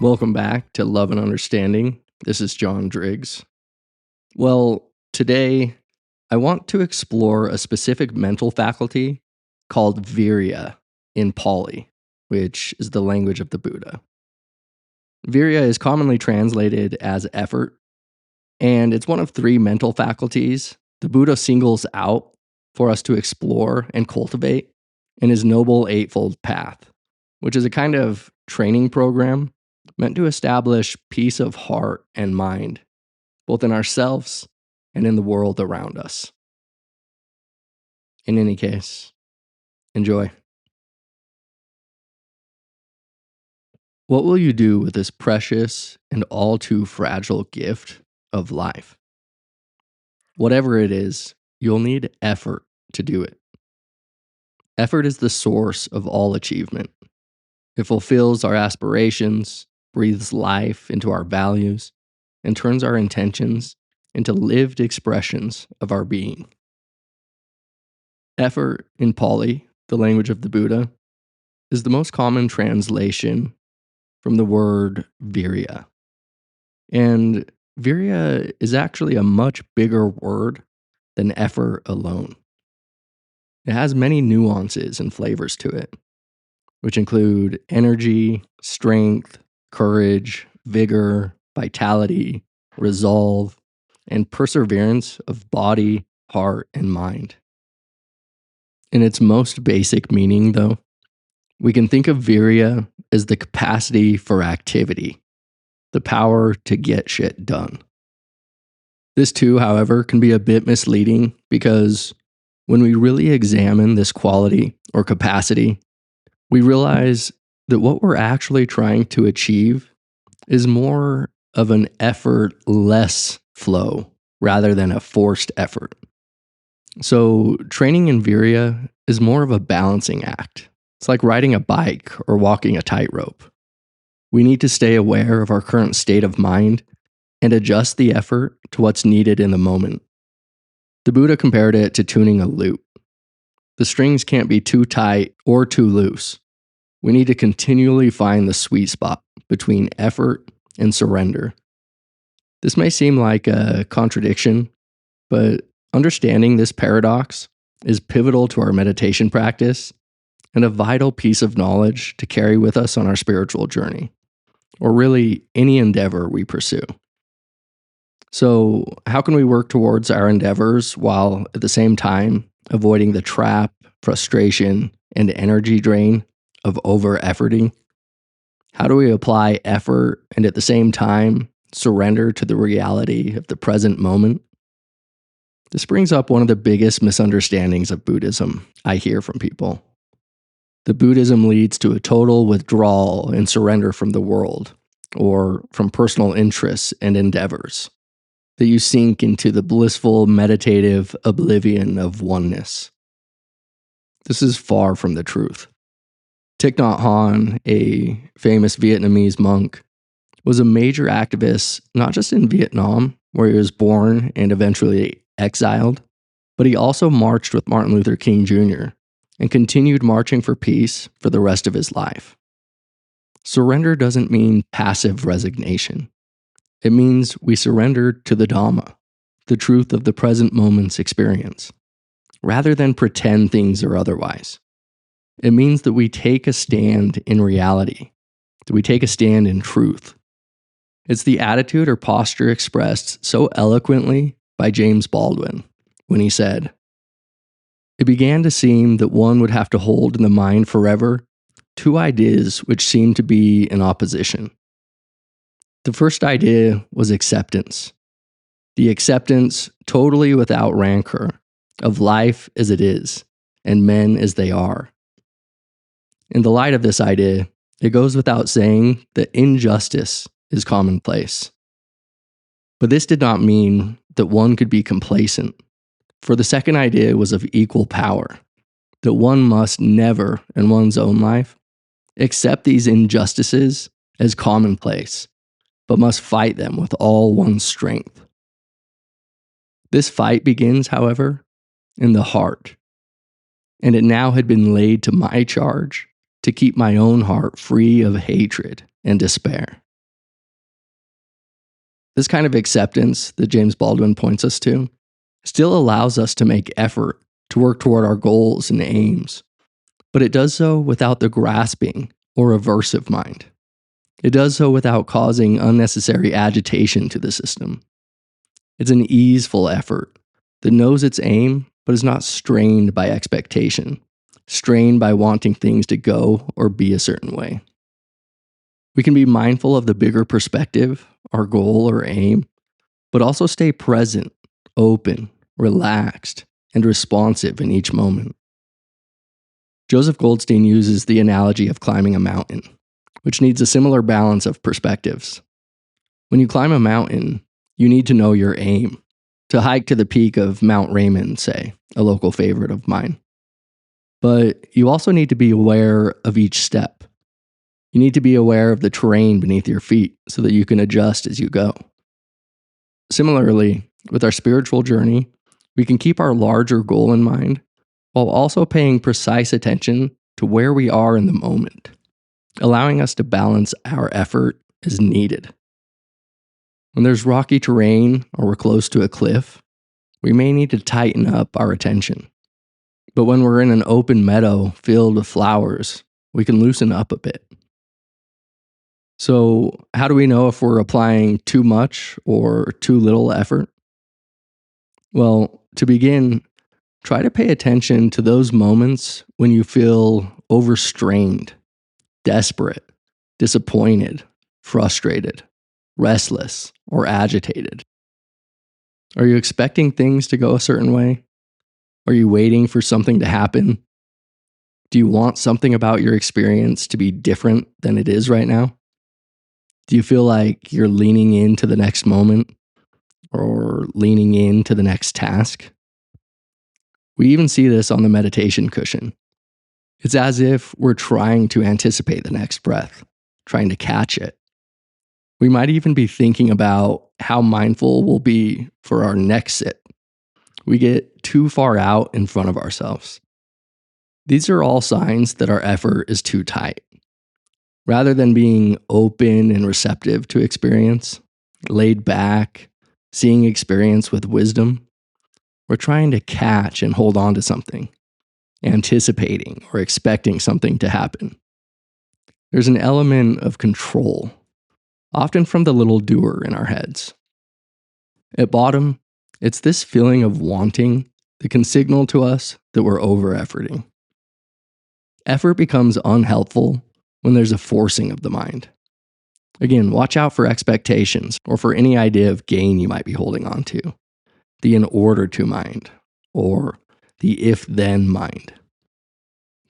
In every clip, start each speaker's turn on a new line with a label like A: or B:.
A: Welcome back to Love and Understanding. This is John Driggs. Well, today I want to explore a specific mental faculty called Virya in Pali, which is the language of the Buddha. Virya is commonly translated as effort, and it's one of three mental faculties the Buddha singles out for us to explore and cultivate in his Noble Eightfold Path, which is a kind of training program meant to establish peace of heart and mind, both in ourselves and in the world around us. In any case, enjoy. What will you do with this precious and all too fragile gift of life? Whatever it is, you'll need effort to do it. Effort is the source of all achievement. It fulfills our aspirations, breathes life into our values, and turns our intentions into lived expressions of our being. Effort in Pali, the language of the Buddha, is the most common translation from the word Virya. And Virya is actually a much bigger word than effort alone. It has many nuances and flavors to it, which include energy, strength, courage, vigor, vitality, resolve, and perseverance of body, heart, and mind. In its most basic meaning, though, we can think of Virya as the capacity for activity, the power to get shit done. This too, however, can be a bit misleading because when we really examine this quality or capacity, we realize that what we're actually trying to achieve is more of an effortless flow rather than a forced effort. So, training in Virya is more of a balancing act. It's like riding a bike or walking a tightrope. We need to stay aware of our current state of mind and adjust the effort to what's needed in the moment. The Buddha compared it to tuning a lute. The strings can't be too tight or too loose. We need to continually find the sweet spot between effort and surrender. This may seem like a contradiction, but understanding this paradox is pivotal to our meditation practice and a vital piece of knowledge to carry with us on our spiritual journey, or really any endeavor we pursue. So, how can we work towards our endeavors while at the same time avoiding the trap, frustration, and energy drain of over-efforting? How do we apply effort and at the same time surrender to the reality of the present moment? This brings up one of the biggest misunderstandings of Buddhism I hear from people. The Buddhism leads to a total withdrawal and surrender from the world, or from personal interests and endeavors, that you sink into the blissful meditative oblivion of oneness. This is far from the truth. Thich Nhat Hanh, a famous Vietnamese monk, was a major activist not just in Vietnam, where he was born and eventually exiled, but he also marched with Martin Luther King Jr. and continued marching for peace for the rest of his life. Surrender doesn't mean passive resignation. It means we surrender to the Dhamma, the truth of the present moment's experience, rather than pretend things are otherwise. It means that we take a stand in reality, that we take a stand in truth. It's the attitude or posture expressed so eloquently by James Baldwin when he said, "It began to seem that one would have to hold in the mind forever two ideas which seemed to be in opposition. The first idea was acceptance. The acceptance, totally without rancor, of life as it is, and men as they are. In the light of this idea, it goes without saying that injustice is commonplace. But this did not mean that one could be complacent, for the second idea was of equal power, that one must never, in one's own life, accept these injustices as commonplace, but must fight them with all one's strength. This fight begins, however, in the heart, and it now had been laid to my charge to keep my own heart free of hatred and despair. This kind of acceptance that James Baldwin points us to still allows us to make effort to work toward our goals and aims, but it does so without the grasping or aversive mind. It does so without causing unnecessary agitation to the system. It's an easeful effort that knows its aim but is not strained by expectation, strained by wanting things to go or be a certain way. We can be mindful of the bigger perspective, our goal or aim, but also stay present, open, relaxed, and responsive in each moment. Joseph Goldstein uses the analogy of climbing a mountain, which needs a similar balance of perspectives. When you climb a mountain, you need to know your aim. To hike to the peak of Mount Raymond, say, a local favorite of mine. But you also need to be aware of each step. You need to be aware of the terrain beneath your feet so that you can adjust as you go. Similarly, with our spiritual journey, we can keep our larger goal in mind while also paying precise attention to where we are in the moment, allowing us to balance our effort as needed. When there's rocky terrain or we're close to a cliff, we may need to tighten up our attention. But when we're in an open meadow filled with flowers, we can loosen up a bit. So, how do we know if we're applying too much or too little effort? Well, to begin, try to pay attention to those moments when you feel overstrained, desperate, disappointed, frustrated, restless, or agitated. Are you expecting things to go a certain way? Are you waiting for something to happen? Do you want something about your experience to be different than it is right now? Do you feel like you're leaning into the next moment or leaning into the next task? We even see this on the meditation cushion. It's as if we're trying to anticipate the next breath, trying to catch it. We might even be thinking about how mindful we'll be for our next sit. We get too far out in front of ourselves. These are all signs that our effort is too tight. Rather than being open and receptive to experience, laid back, seeing experience with wisdom, we're trying to catch and hold on to something, anticipating or expecting something to happen. There's an element of control, often from the little doer in our heads. At bottom, it's this feeling of wanting that can signal to us that we're over-efforting. Effort becomes unhelpful when there's a forcing of the mind. Again, watch out for expectations or for any idea of gain you might be holding on to. The in order to mind or the if-then mind.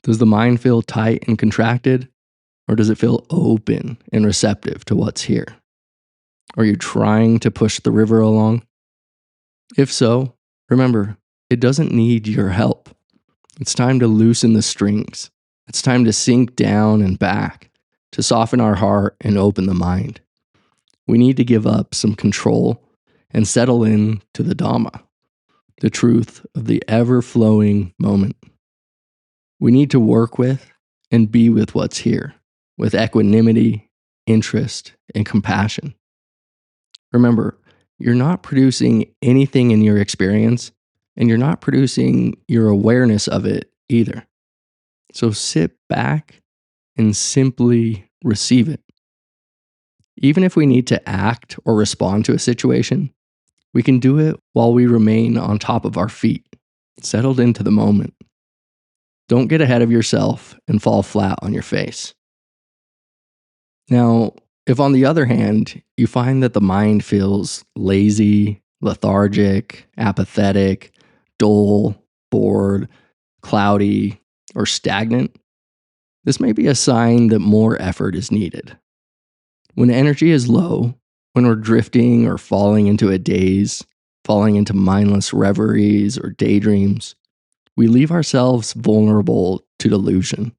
A: Does the mind feel tight and contracted, or does it feel open and receptive to what's here? Are you trying to push the river along? If so, remember, it doesn't need your help. It's time to loosen the strings. It's time to sink down and back, to soften our heart and open the mind. We need to give up some control and settle in to the Dhamma, the truth of the ever-flowing moment. We need to work with and be with what's here, with equanimity, interest, and compassion. Remember, you're not producing anything in your experience, and you're not producing your awareness of it either. So sit back and simply receive it. Even if we need to act or respond to a situation, we can do it while we remain on top of our feet, settled into the moment. Don't get ahead of yourself and fall flat on your face. Now, if on the other hand, you find that the mind feels lazy, lethargic, apathetic, dull, bored, cloudy, or stagnant, this may be a sign that more effort is needed. When energy is low, when we're drifting or falling into a daze, falling into mindless reveries or daydreams, we leave ourselves vulnerable to delusion.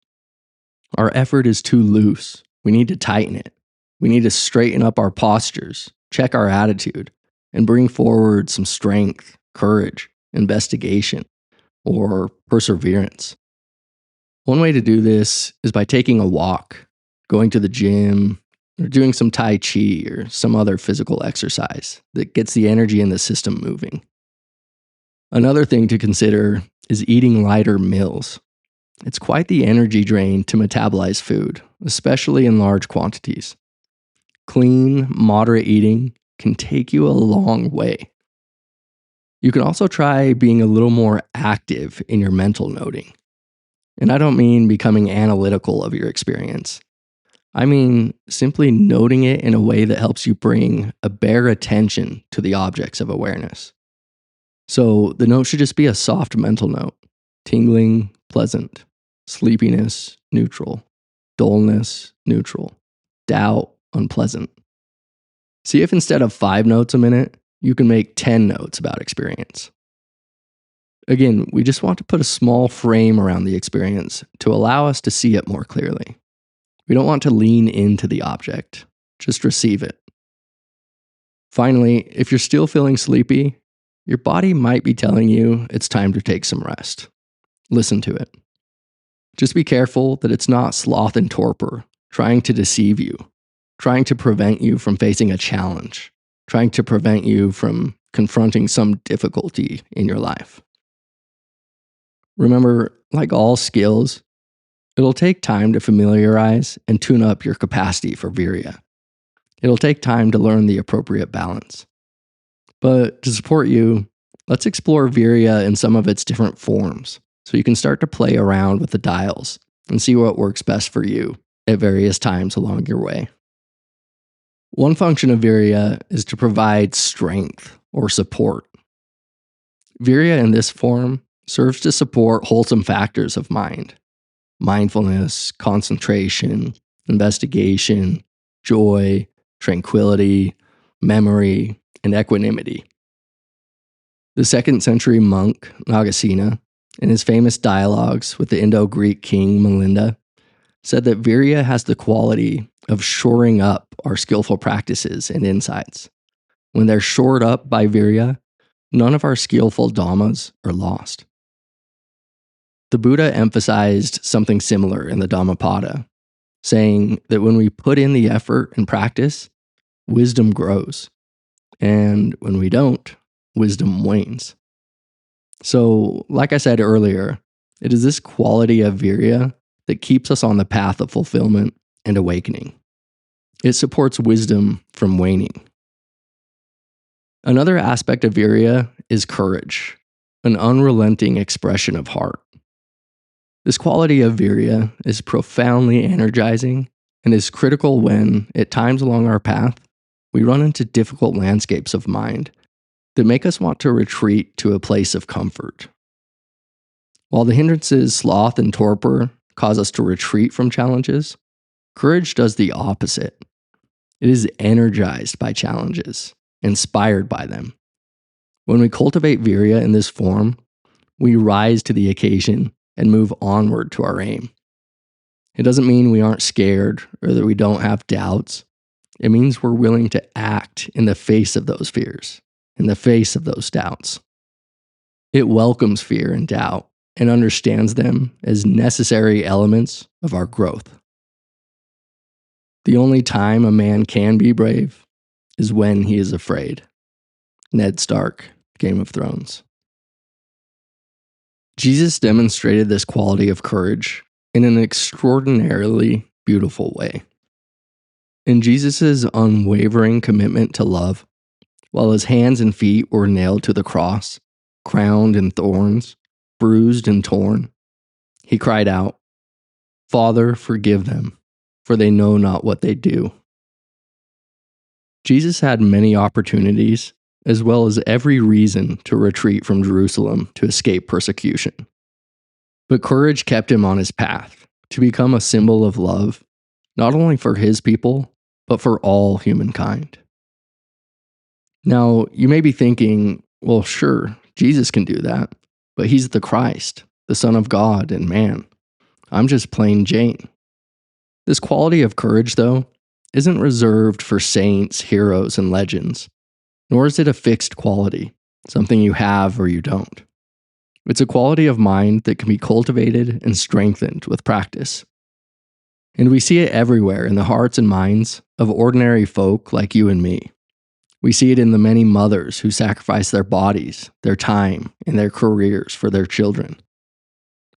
A: Our effort is too loose. We need to tighten it. We need to straighten up our postures, check our attitude, and bring forward some strength, courage, investigation, or perseverance. One way to do this is by taking a walk, going to the gym, or doing some Tai Chi or some other physical exercise that gets the energy in the system moving. Another thing to consider is eating lighter meals. It's quite the energy drain to metabolize food, especially in large quantities. Clean, moderate eating can take you a long way. You can also try being a little more active in your mental noting. And I don't mean becoming analytical of your experience. I mean simply noting it in a way that helps you bring a bare attention to the objects of awareness. So the note should just be a soft mental note: tingling, pleasant; sleepiness, neutral; dullness, neutral; doubt, unpleasant. See if instead of 5 notes a minute, you can make 10 notes about experience. Again, we just want to put a small frame around the experience to allow us to see it more clearly. We don't want to lean into the object, just receive it. Finally, if you're still feeling sleepy, your body might be telling you it's time to take some rest. Listen to it. Just be careful that it's not sloth and torpor trying to deceive you, trying to prevent you from facing a challenge, trying to prevent you from confronting some difficulty in your life. Remember, like all skills, it'll take time to familiarize and tune up your capacity for Virya. It'll take time to learn the appropriate balance. But to support you, let's explore Virya in some of its different forms so you can start to play around with the dials and see what works best for you at various times along your way. One function of Virya is to provide strength or support. Virya in this form serves to support wholesome factors of mind: mindfulness, concentration, investigation, joy, tranquility, memory, and equanimity. The 2nd century monk, Nagasena, in his famous dialogues with the Indo-Greek king Melinda, said that Virya has the quality of shoring up our skillful practices and insights. When they're shored up by Virya, none of our skillful dhammas are lost. The Buddha emphasized something similar in the Dhammapada, saying that when we put in the effort and practice, wisdom grows. And when we don't, wisdom wanes. So, like I said earlier, it is this quality of Virya that keeps us on the path of fulfillment and awakening. It supports wisdom from waning. Another aspect of Virya is courage, an unrelenting expression of heart. This quality of Virya is profoundly energizing and is critical when, at times along our path, we run into difficult landscapes of mind that make us want to retreat to a place of comfort. While the hindrances, sloth and torpor, cause us to retreat from challenges, courage does the opposite. It is energized by challenges, inspired by them. When we cultivate Virya in this form, we rise to the occasion and move onward to our aim. It doesn't mean we aren't scared or that we don't have doubts. It means we're willing to act in the face of those fears, in the face of those doubts. It welcomes fear and doubt and understands them as necessary elements of our growth. The only time a man can be brave is when he is afraid. Ned Stark, Game of Thrones. Jesus demonstrated this quality of courage in an extraordinarily beautiful way. In Jesus' unwavering commitment to love, while his hands and feet were nailed to the cross, crowned in thorns, bruised and torn, he cried out, "Father, forgive them, for they know not what they do." Jesus had many opportunities, as well as every reason to retreat from Jerusalem to escape persecution. But courage kept him on his path to become a symbol of love, not only for his people, but for all humankind. Now, you may be thinking, well, sure, Jesus can do that, but he's the Christ, the Son of God and man. I'm just plain Jane. This quality of courage, though, isn't reserved for saints, heroes, and legends, nor is it a fixed quality, something you have or you don't. It's a quality of mind that can be cultivated and strengthened with practice. And we see it everywhere in the hearts and minds of ordinary folk like you and me. We see it in the many mothers who sacrifice their bodies, their time, and their careers for their children.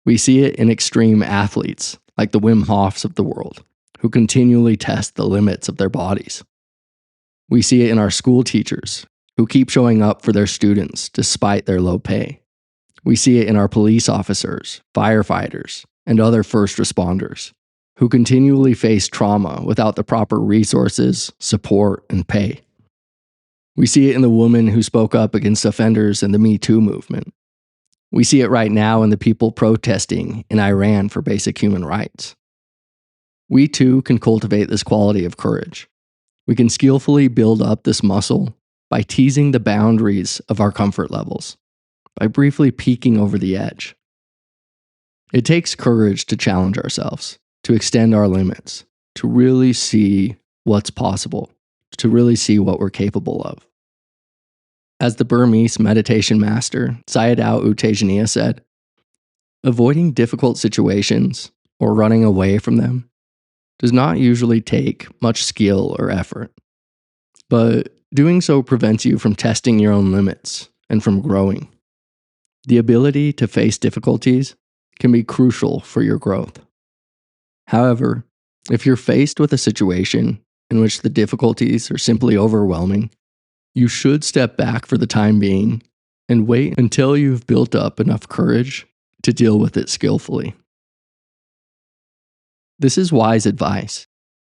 A: We see it in extreme athletes like the Wim Hofs of the world, who continually test the limits of their bodies. We see it in our school teachers, who keep showing up for their students despite their low pay. We see it in our police officers, firefighters, and other first responders, who continually face trauma without the proper resources, support, and pay. We see it in the woman who spoke up against offenders in the Me Too movement. We see it right now in the people protesting in Iran for basic human rights. We too can cultivate this quality of courage. We can skillfully build up this muscle by teasing the boundaries of our comfort levels, by briefly peeking over the edge. It takes courage to challenge ourselves, to extend our limits, to really see what's possible, to really see what we're capable of. As the Burmese meditation master Sayadaw U Tejaniya said, avoiding difficult situations or running away from them does not usually take much skill or effort, but doing so prevents you from testing your own limits and from growing. The ability to face difficulties can be crucial for your growth. However, if you're faced with a situation in which the difficulties are simply overwhelming, you should step back for the time being and wait until you've built up enough courage to deal with it skillfully. This is wise advice.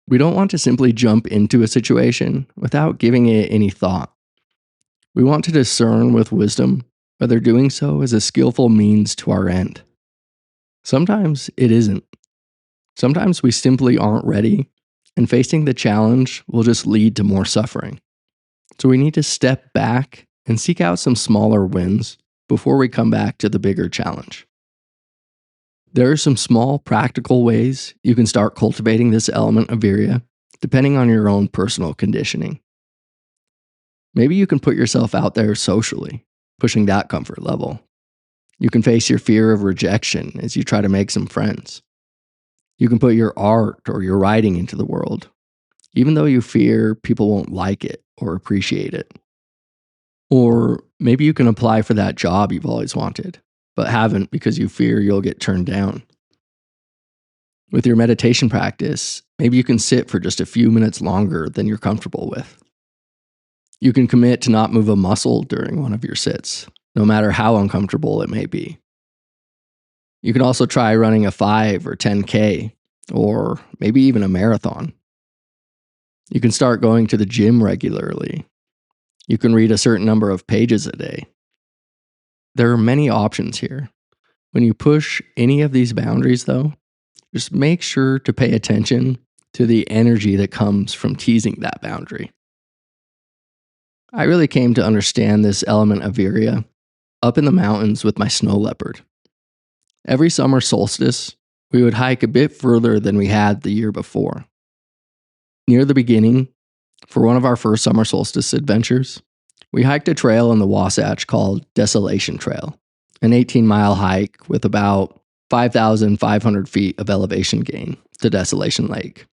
A: We don't want to simply jump into a situation without giving it any thought. We want to discern with wisdom whether doing so is a skillful means to our end. Sometimes it isn't. Sometimes we simply aren't ready, and facing the challenge will just lead to more suffering. So we need to step back and seek out some smaller wins before we come back to the bigger challenge. There are some small practical ways you can start cultivating this element of Virya, depending on your own personal conditioning. Maybe you can put yourself out there socially, pushing that comfort level. You can face your fear of rejection as you try to make some friends. You can put your art or your writing into the world, even though you fear people won't like it or appreciate it. Or maybe you can apply for that job you've always wanted, but haven't because you fear you'll get turned down. With your meditation practice, maybe you can sit for just a few minutes longer than you're comfortable with. You can commit to not move a muscle during one of your sits, no matter how uncomfortable it may be. You can also try running a 5 or 10K, or maybe even a marathon. You can start going to the gym regularly. You can read a certain number of pages a day. There are many options here. When you push any of these boundaries, though, just make sure to pay attention to the energy that comes from teasing that boundary. I really came to understand this element of Virya up in the mountains with my snow leopard. Every summer solstice, we would hike a bit further than we had the year before. Near the beginning, for one of our first summer solstice adventures, we hiked a trail in the Wasatch called Desolation Trail, an 18-mile hike with about 5,500 feet of elevation gain to Desolation Lake,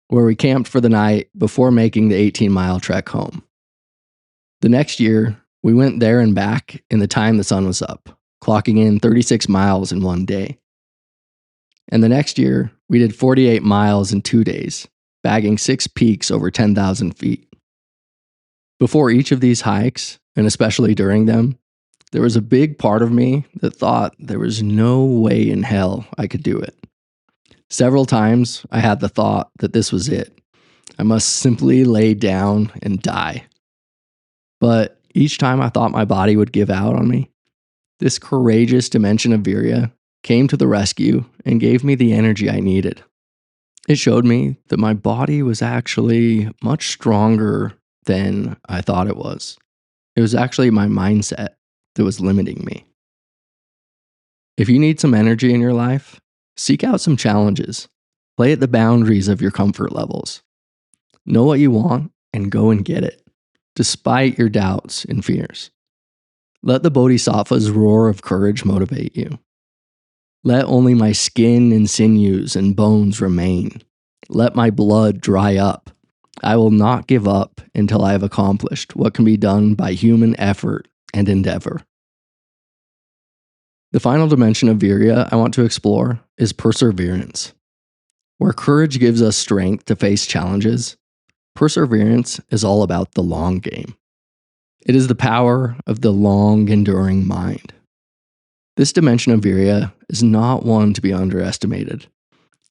A: where we camped for the night before making the 18-mile trek home. The next year, we went there and back in the time the sun was up, clocking in 36 miles in one day. And the next year, we did 48 miles in 2 days, bagging 6 peaks over 10,000 feet. Before each of these hikes, and especially during them, there was a big part of me that thought there was no way in hell I could do it. Several times, I had the thought that this was it. I must simply lay down and die. But each time I thought my body would give out on me, this courageous dimension of Virya came to the rescue and gave me the energy I needed. It showed me that my body was actually much stronger than I thought it was. It was actually my mindset that was limiting me. If you need some energy in your life, seek out some challenges. Play at the boundaries of your comfort levels. Know what you want and go and get it, despite your doubts and fears. Let the bodhisattva's roar of courage motivate you. Let only my skin and sinews and bones remain. Let my blood dry up. I will not give up until I have accomplished what can be done by human effort and endeavor. The final dimension of Virya I want to explore is perseverance. Where courage gives us strength to face challenges, perseverance is all about the long game. It is the power of the long, enduring mind. This dimension of Virya is not one to be underestimated.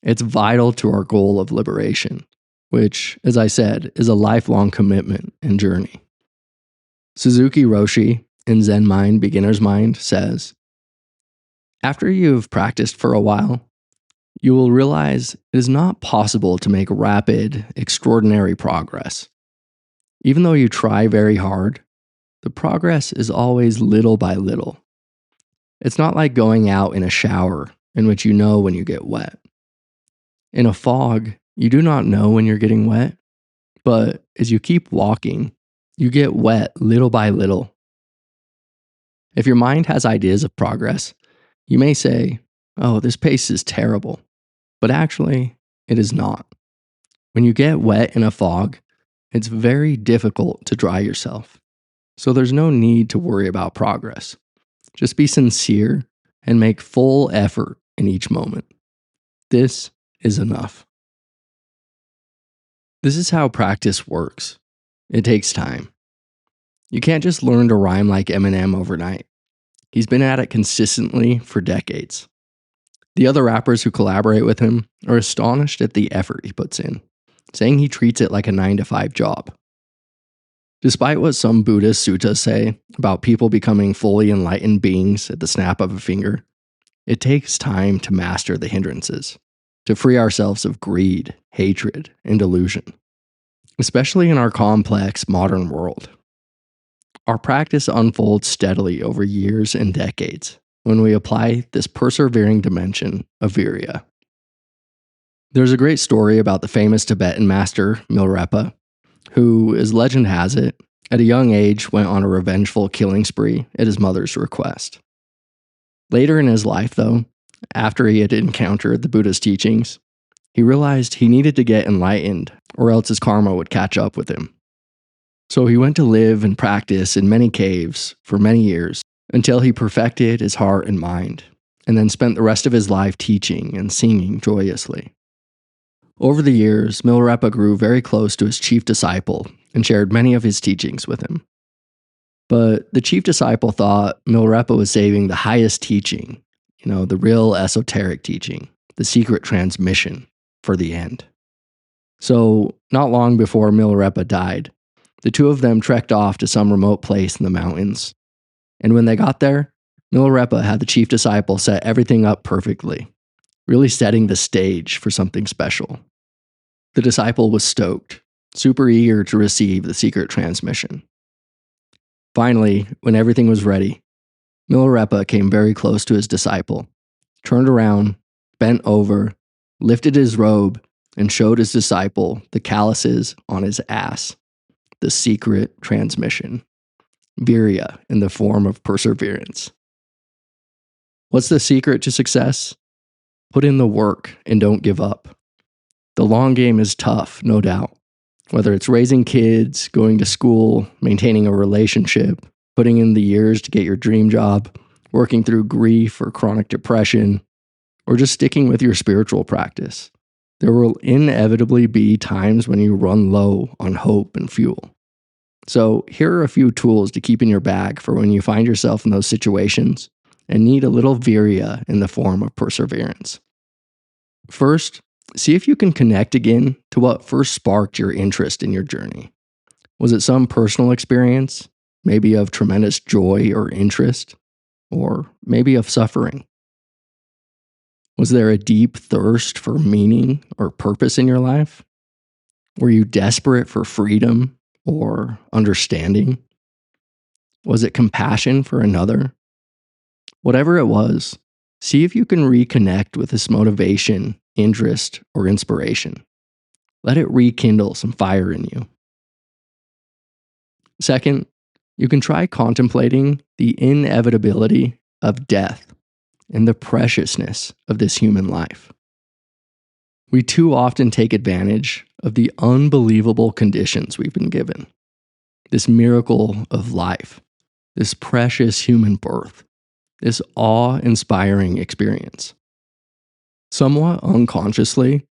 A: It's vital to our goal of liberation, which, as I said, is a lifelong commitment and journey. Suzuki Roshi, in Zen Mind, Beginner's Mind, says, after you've practiced for a while, you will realize it is not possible to make rapid, extraordinary progress. Even though you try very hard, the progress is always little by little. It's not like going out in a shower in which you know when you get wet. In a fog, you do not know when you're getting wet, but as you keep walking, you get wet little by little. If your mind has ideas of progress, you may say, oh, this pace is terrible, but actually, it is not. When you get wet in a fog, it's very difficult to dry yourself. So there's no need to worry about progress. Just be sincere and make full effort in each moment. This is enough. This is how practice works. It takes time. You can't just learn to rhyme like Eminem overnight. He's been at it consistently for decades. The other rappers who collaborate with him are astonished at the effort he puts in, saying he treats it like a 9-to-5 job. Despite what some Buddhist suttas say about people becoming fully enlightened beings at the snap of a finger, it takes time to master the hindrances, to free ourselves of greed, hatred, and delusion, especially in our complex modern world. Our practice unfolds steadily over years and decades when we apply this persevering dimension of Virya. There's a great story about the famous Tibetan master Milarepa, who, as legend has it, at a young age went on a revengeful killing spree at his mother's request. Later in his life, though, after he had encountered the Buddha's teachings, he realized he needed to get enlightened or else his karma would catch up with him. So he went to live and practice in many caves for many years until he perfected his heart and mind, and then spent the rest of his life teaching and singing joyously. Over the years, Milarepa grew very close to his chief disciple and shared many of his teachings with him. But the chief disciple thought Milarepa was saving the highest teaching, the real esoteric teaching, the secret transmission, for the end. So, not long before Milarepa died, the two of them trekked off to some remote place in the mountains. And when they got there, Milarepa had the chief disciple set everything up perfectly, really setting the stage for something special. The disciple was stoked, super eager to receive the secret transmission. Finally, when everything was ready, Milarepa came very close to his disciple, turned around, bent over, lifted his robe, and showed his disciple the calluses on his ass, the secret transmission, Virya in the form of perseverance. What's the secret to success? Put in the work and don't give up. The long game is tough, no doubt. Whether it's raising kids, going to school, maintaining a relationship, putting in the years to get your dream job, working through grief or chronic depression, or just sticking with your spiritual practice. There will inevitably be times when you run low on hope and fuel. So here are a few tools to keep in your bag for when you find yourself in those situations and need a little Virya in the form of perseverance. First, see if you can connect again to what first sparked your interest in your journey. Was it some personal experience, maybe of tremendous joy or interest, or maybe of suffering? Was there a deep thirst for meaning or purpose in your life? Were you desperate for freedom or understanding? Was it compassion for another? Whatever it was, see if you can reconnect with this motivation, interest, or inspiration. Let it rekindle some fire in you. Second, you can try contemplating the inevitability of death and the preciousness of this human life. We too often take advantage of the unbelievable conditions we've been given. This miracle of life, this precious human birth, this awe-inspiring experience. Somewhat unconsciously,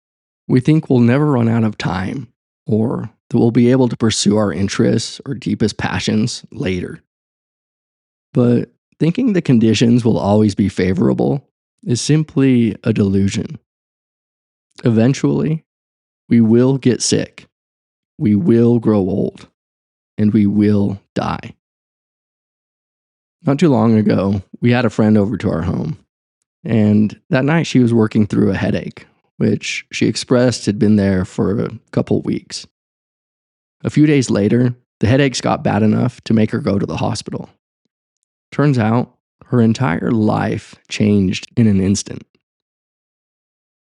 A: we think we'll never run out of time, or that we'll be able to pursue our interests or deepest passions later. But thinking the conditions will always be favorable is simply a delusion. Eventually, we will get sick, we will grow old, and we will die. Not too long ago, we had a friend over to our home, and that night she was working through a headache, which she expressed had been there for a couple weeks. A few days later, the headaches got bad enough to make her go to the hospital. Turns out, her entire life changed in an instant.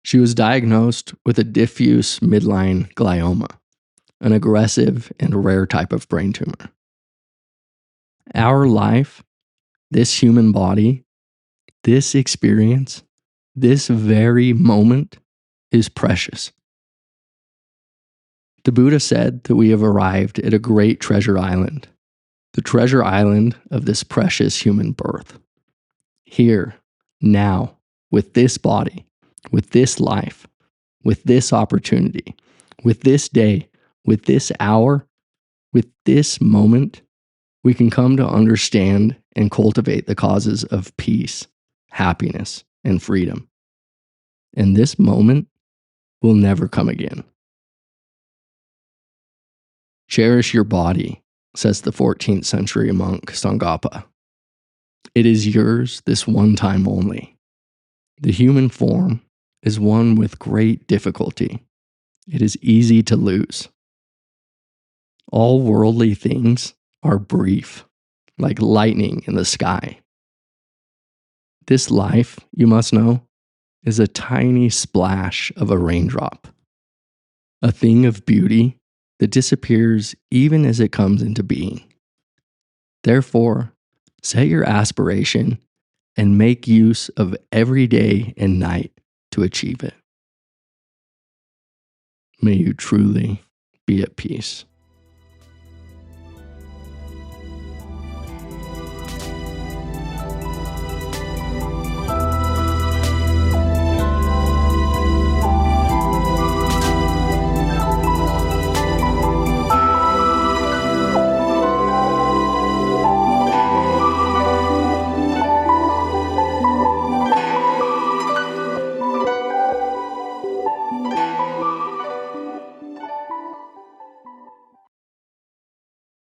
A: She was diagnosed with a diffuse midline glioma, an aggressive and rare type of brain tumor. Our life, this human body, this experience, this very moment is precious. The Buddha said that we have arrived at a great treasure island, the treasure island of this precious human birth. Here, now, with this body, with this life, with this opportunity, with this day, with this hour, with this moment, we can come to understand and cultivate the causes of peace, happiness, and freedom. And this moment will never come again. Cherish your body, says the 14th century monk Tsongkhapa. It is yours this one time only. The human form is one with great difficulty. It is easy to lose. All worldly things are brief, like lightning in the sky. This life, you must know, is a tiny splash of a raindrop, a thing of beauty that disappears even as it comes into being. Therefore, set your aspiration and make use of every day and night to achieve it. May you truly be at peace.